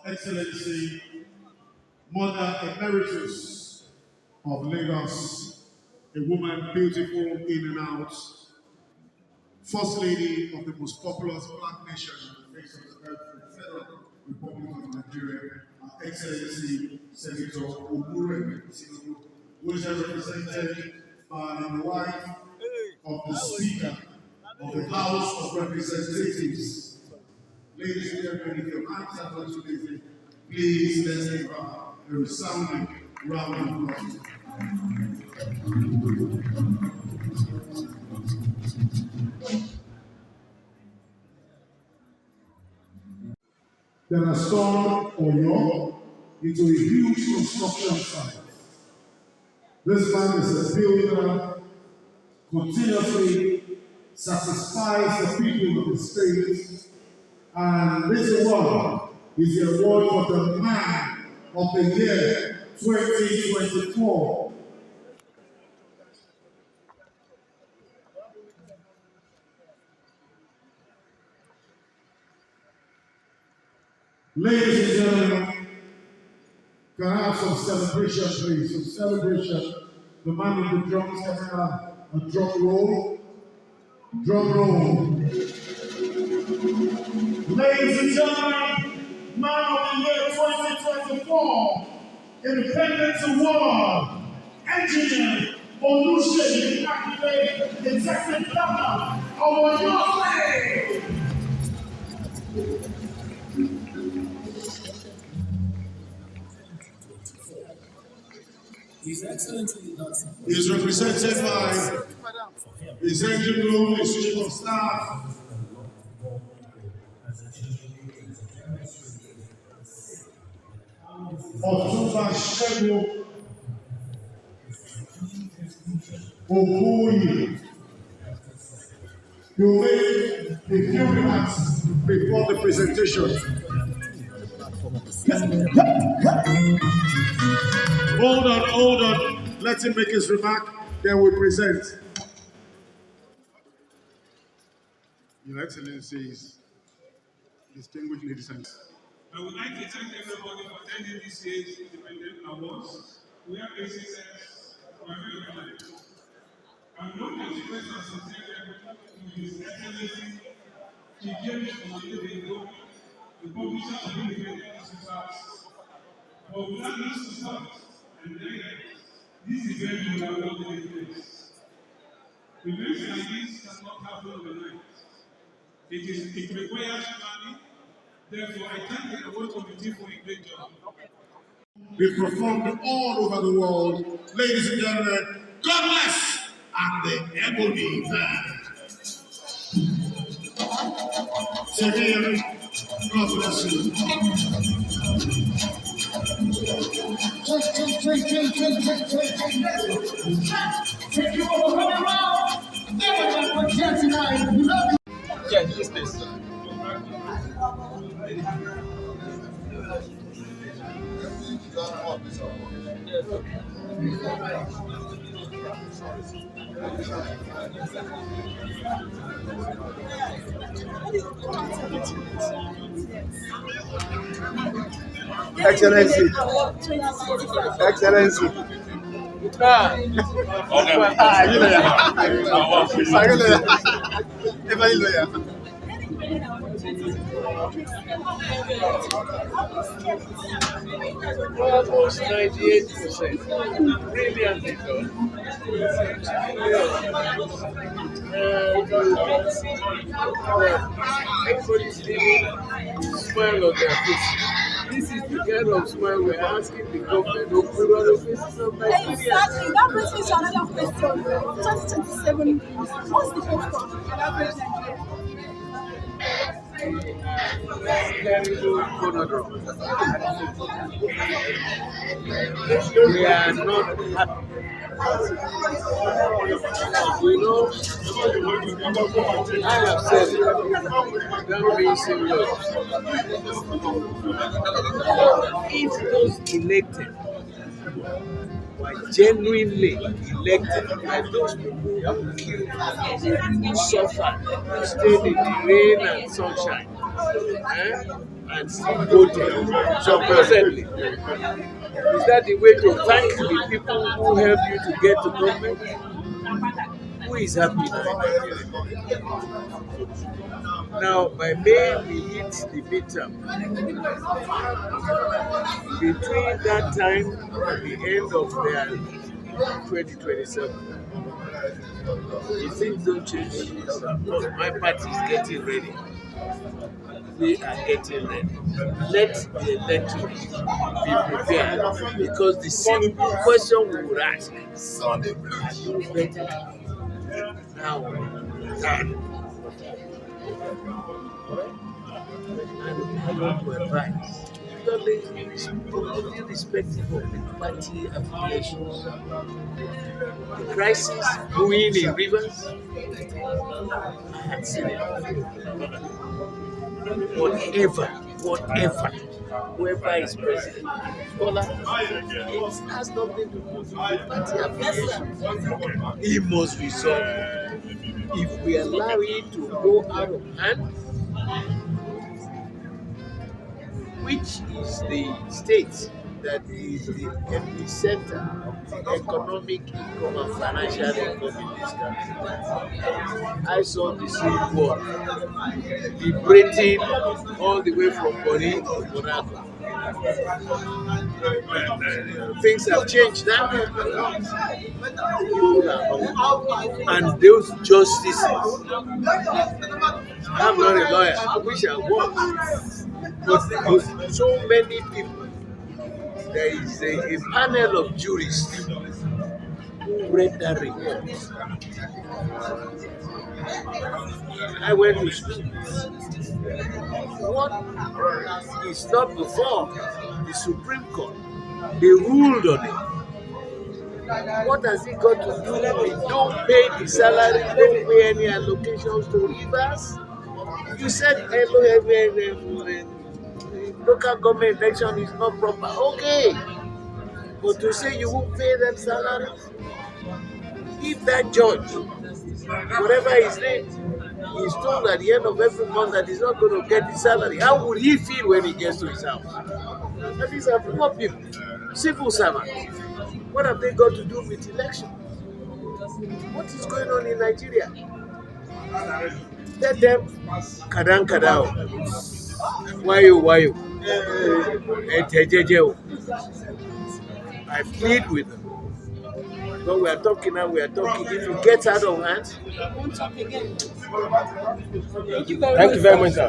Excellency, Mother Emeritus of Lagos, a woman beautiful in and out, First Lady of the most populous Black nation in the face of the earth, the Federal Republic of Nigeria, Her Excellency Senator Oluremi Tinubu, who is represented by the wife of the Speaker of the House of Representatives. Ladies and gentlemen, if your hands are not too busy, please let's give her a resounding round of applause. That has turned Oyo into a huge construction site. This man is a builder, continuously satisfies the people of the state, and this award is the award for the Man of the Year 2024. Ladies and gentlemen, can I have some celebration, please? Some celebration. The man with the drums can have a drum roll. Drum roll. Ladies and gentlemen, Man of the Year 2024, Independence Award, Engineer Oluseyi Makinde, Executive Governor of Oyo State. His Excellency is represented by His Engine Room, His Chief of Staff, Ọ̀túnba Ṣẹ́gun Okoye. You make a few remarks before the presentation. Hold on. Let him make his remark, then we present. Your Excellencies, distinguished ladies and gentlemen. I would like to thank everybody for attending this year's Independent Awards, where ACSS were very honored. I'm not going to express our sincere gratitude to His Excellency Chief James Omoyele, the publisher of Independent Newspapers, for allowing us to start and then this event will have not taken place. Events like this cannot happen overnight. It requires planning. Therefore, I thank the award committee for a great job. We've performed all over the world. Ladies and gentlemen, God bless and the Ebony Band. Severe, God bless you. Take you all the way around. Everyone for here tonight. We love you. Yeah, use this. Excellency. Almost 98%. Brilliantly done. Everybody's leaving smile on their face. This is the kind of smile we're asking the government to put on the faces of Nigerians. Exactly. That brings me to another question. 2027, what's the hope for an average Nigerian? We are not happy. We know, I have said it, don't be serious. If those elected were genuinely elected by those people who killed, suffered, stayed in the rain and sunshine, and still voted, supposedly. Is that the way to thank the people who helped you to get to government? Who is happy now? Now, by May, we hit the midterm. Between that time and the end of their 2027, if things don't change, my party is getting ready. We are getting ready. Let the electorate be prepared, because the simple question we would ask: are you better now than? And I want to advise, irrespective of the party affiliations, the crisis brewing in Rivers, I had seen it. Whatever, whoever is president, it has nothing to do with the party affiliation. He must resolve. If we allow it to go out of hand, which is the state that is the epicenter of the economic income and financial income in this country. I saw the Civil War vibrating all the way from Bonny to Monaco. Things have changed now. People are hungry. And those justices, I'm not a lawyer, I wish I was. But so many people, there is a panel of jurists who read that report. I went to school. What is not before the Supreme Court? They ruled on it. What has it got to do with don't pay the salary, don't pay any allocations to Rivers? You said local government election is not proper. Okay. But to say you won't pay them salary, if that judge, whatever his name, is told at the end of every month that he's not going to get the salary, how would he feel when he gets to his house? And these are poor people, civil servants. What have they got to do with election? What is going on in Nigeria? Let them kadang. Why you? I plead with them. When we are talking now, we are talking. If it gets out of hand, Won't talk again. Thank you very much, sir.